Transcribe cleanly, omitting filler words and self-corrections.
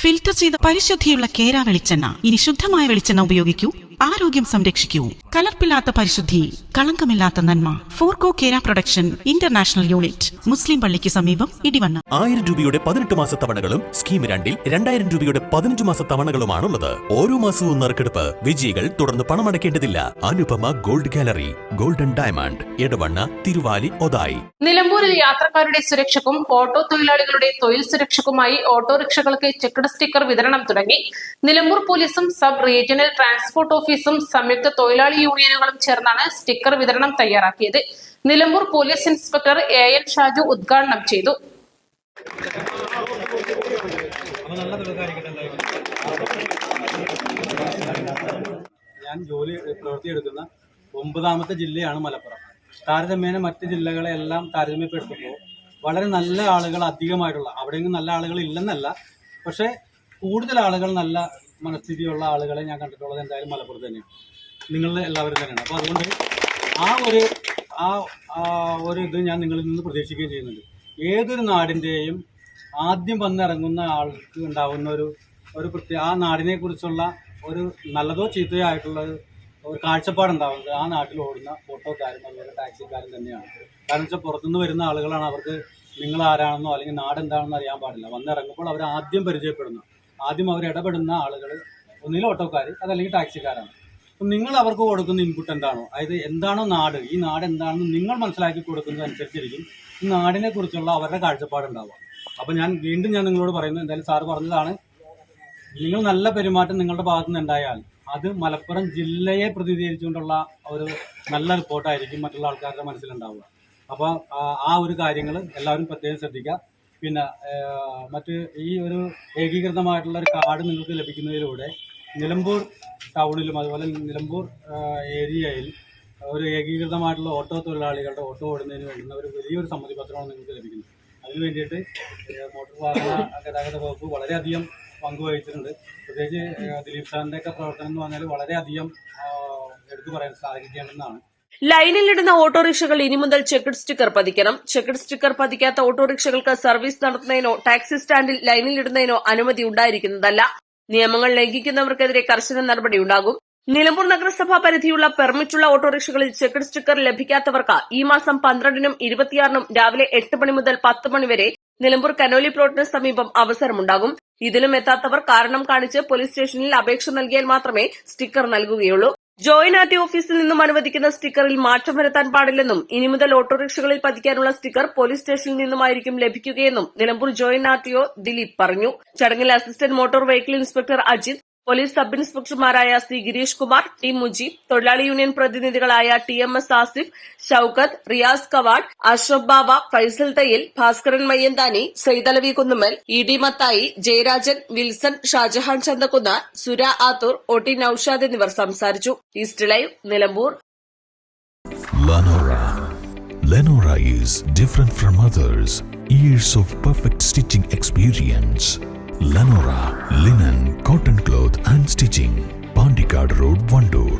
Filter ചെയ്ത പരിശുദ്ധിയുള്ള കേര വെളിച്ചെണ്ണ. ഇനി ശുദ്ധമായ വെളിച്ചെണ്ണ ഉപയോഗിക്കൂ, ആരോഗ്യം സംരക്ഷിക്കൂ. കലർപ്പില്ലാത്ത പരിശുദ്ധി, കളങ്കമില്ലാത്ത നന്മ. ഫോർകോ കേര പ്രൊഡക്ഷൻ ഇന്റർനാഷണൽ യൂണിറ്റ്, മുസ്ലിം പള്ളിക്ക് സമീപം, ഇടിവണ്ണ. 1000 രൂപയുടെ 18 മാസ തവണകളും സ്കീം 2-ൽ 2000 രൂപയുടെ 15 മാസ തവണകളുമാണുള്ളത്. ഓരോ മാസവും നറുക്കെടുപ്പ്. വിജയികൾ തുടർന്ന് പണമടയ്ക്കേണ്ടതില്ല. Anupama gold gallery, golden diamond, Edavanna, Thiruvali, Othayi. നിലമ്പൂരിൽ യാത്രക്കാരുടെ സുരക്ഷയ്ക്കും ഓട്ടോ തൊഴിലാളികളുടെ തൊഴിൽ സുരക്ഷയ്ക്കുമായി ഓട്ടോറിക്ഷകൾക്ക് ചെക്ക്ഡ് സ്റ്റിക്കർ വിതരണം തുടങ്ങി. നിലമ്പൂർ പോലീസും സബ് റീജിയണൽ ട്രാൻസ്പോർട്ട് ഓഫീസും സംയുക്ത തൊഴിലാളി യൂണിയനുകളും ചേർന്നാണ് സ്റ്റിക്കർ വിതരണം തയ്യാറാക്കിയത്. Nilambur police inspector AN Shaju ഉദ്ഘാടനം ചെയ്തു. ഞാൻ ജോലി പ്രവൃത്തിയെടുക്കുന്ന 9ാമത്തെ ജില്ലയാണ് മലപ്പുറം. താരതമ്യേന മറ്റ് ജില്ലകളെല്ലാം താരതമ്യപ്പെടുത്തുമ്പോൾ വളരെ നല്ല ആളുകൾ അധികമായിട്ടുള്ള, അവിടെയെങ്കിലും നല്ല ആളുകൾ ഇല്ലെന്നല്ല, പക്ഷേ കൂടുതൽ ആളുകൾ നല്ല മനസ്ഥിതിയുള്ള ആളുകളെ ഞാൻ കണ്ടിട്ടുള്ളത് എന്തായാലും മലപ്പുറത്ത് തന്നെയാണ്. നിങ്ങളുടെ എല്ലാവരും തന്നെയാണ്. അപ്പോൾ അതുകൊണ്ട് ഒരു ഇത് ഞാൻ നിങ്ങളിൽ നിന്ന് പ്രതീക്ഷിക്കുകയും ചെയ്യുന്നുണ്ട്. ഏതൊരു നാടിൻ്റെയും ആദ്യം വന്നിറങ്ങുന്ന ആൾക്ക് ഉണ്ടാകുന്ന ഒരു പ്രത്യേക ആ നാടിനെ കുറിച്ചുള്ള ഒരു നല്ലതോ ചീത്തയോ ആയിട്ടുള്ള ഒരു കാഴ്ചപ്പാടുണ്ടാവുന്നത് ആ നാട്ടിൽ ഓടുന്ന ഓട്ടോക്കാരും അതുപോലെ ടാക്സിക്കാരും തന്നെയാണ്. കാരണം വെച്ചാൽ പുറത്തുനിന്ന് വരുന്ന ആളുകളാണ്. അവർക്ക് നിങ്ങൾ ആരാണെന്നോ അല്ലെങ്കിൽ നാട് എന്താണെന്നോ അറിയാൻ പാടില്ല. വന്നിറങ്ങുമ്പോൾ അവർ ആദ്യം പരിചയപ്പെടുന്നു. ആദ്യം അവർ ഇടപെടുന്ന ആളുകൾ ഒന്നിലും ഓട്ടോക്കാർ, അതല്ലെങ്കിൽ ടാക്സിക്കാരാണ്. അപ്പം നിങ്ങൾ അവർക്ക് കൊടുക്കുന്ന ഇൻപുട്ട് എന്താണോ, അതായത് എന്താണോ നാട്, ഈ നാട് എന്താണെന്ന് നിങ്ങൾ മനസ്സിലാക്കി കൊടുക്കുന്നതനുസരിച്ചിരിക്കും ഈ നാടിനെ കുറിച്ചുള്ള അവരുടെ കാഴ്ചപ്പാടുണ്ടാവുക. അപ്പം ഞാൻ നിങ്ങളോട് പറയുന്നത്, എന്തായാലും സാറ് പറഞ്ഞതാണ്, നിങ്ങൾ നല്ല പെരുമാറ്റം നിങ്ങളുടെ ഭാഗത്തു നിന്ന് ഉണ്ടായാൽ അത് മലപ്പുറം ജില്ലയെ പ്രതിനിധീകരിച്ചുകൊണ്ടുള്ള ഒരു നല്ല റിപ്പോർട്ടായിരിക്കും മറ്റുള്ള ആൾക്കാരുടെ മനസ്സിലുണ്ടാവുക. അപ്പോൾ ആ ഒരു കാര്യങ്ങൾ എല്ലാവരും പ്രത്യേകം ശ്രദ്ധിക്കുക. പിന്നെ ഈ ഒരു ഏകീകൃതമായിട്ടുള്ള ഒരു കാർഡ് നിങ്ങൾക്ക് ലഭിക്കുന്നതിലൂടെ നിലമ്പൂർ ടൗണിലും അതുപോലെ നിലമ്പൂർ ഏരിയയിൽ ഒരു ഏകീകൃതമായിട്ടുള്ള ഓട്ടോ തൊഴിലാളികളുടെ ഓട്ടോ ഓടുന്നതിന് വേണ്ടുന്ന ഒരു വലിയൊരു സമ്മതി പത്രമാണ് നിങ്ങൾക്ക് ലഭിക്കുന്നത്. അതിനു വേണ്ടിയിട്ട് മോട്ടോർ വാഹന ഗതാഗത വകുപ്പ് വളരെയധികം പങ്കുവഹിച്ചിട്ടുണ്ട്. പ്രത്യേകിച്ച് ദിലീപ് സാറിൻ്റെയൊക്കെ പ്രവർത്തനം എന്ന് പറഞ്ഞാൽ വളരെയധികം എടുത്തു പറയാൻ സാധിക്കേണ്ടതാണ്. ലൈനിലിടുന്ന ഓട്ടോറിക്ഷകൾ ഇനി മുതൽ ചെക്ക്ഡ് സ്റ്റിക്കർ പതിക്കണം. ചെക്ക്ഡ് സ്റ്റിക്കർ പതിക്കാത്ത ഓട്ടോറിക്ഷകൾക്ക് സർവീസ് നടത്തുന്നതിനോ ടാക്സി സ്റ്റാൻഡിൽ ലൈനിലിടുന്നതിനോ അനുമതി ഉണ്ടായിരിക്കുന്നതല്ല. നിയമങ്ങൾ ലംഘിക്കുന്നവർക്കെതിരെ കർശന നടപടിയുണ്ടാകും. നിലമ്പൂർ നഗരസഭാ പരിധിയുള്ള പെർമിറ്റുള്ള ഓട്ടോറിക്ഷകളിൽ ചെക്ക്ഡ് സ്റ്റിക്കർ ലഭിക്കാത്തവർക്ക് ഈ മാസം 12-നും 26-നും രാവിലെ 8 മണി മുതൽ 10 മണി വരെ നിലമ്പൂർ കനോലി പ്ലോട്ടിന് സമീപം അവസരമുണ്ടാകും. ഇതിലും എത്താത്തവർ കാരണം കാണിച്ച് പോലീസ് സ്റ്റേഷനിൽ അപേക്ഷ നൽകിയാൽ മാത്രമേ സ്റ്റിക്കർ നൽകുകയുള്ളൂ. ജോയിന്റ് ആർടി ഓഫീസിൽ നിന്നും അനുവദിക്കുന്ന സ്റ്റിക്കറിൽ മാറ്റം വരുത്താൻ പാടില്ലെന്നും ഇനി മുതൽ ഓട്ടോറിക്ഷകളിൽ പതിക്കാനുള്ള സ്റ്റിക്കർ പോലീസ് സ്റ്റേഷനിൽ നിന്നുമായിരിക്കും ലഭിക്കുകയെന്നും നിലമ്പൂർ ജോയിന്റ് ആർടിഒ ദിലീപ് പറഞ്ഞു. ചടങ്ങിൽ assistant motor vehicle inspector Ajith, police sub ഇൻസ്പെക്ടർമാരായ സി ഗിരീഷ് കുമാർ, ടി മുജീബ്, തൊഴിലാളി യൂണിയൻ പ്രതിനിധികളായ TMS Asif, Shoukath, Riyas Kawad, Ashraf Baba, Faisal Thayyil, Bhaskaran Mayyanthani, Saidalavi Kunnummal, ED Mathai, Jayarajan, Wilson, Shajahan Chanthakkunnu, Sura Athoor, OT Noushad എന്നിവർ സംസാരിച്ചു. East Live, Nilambur. Lenora is different from others. Years of perfect stitching experience. Lenora linen, cotton cloth and stitching. Pandikad Road, Vandoor.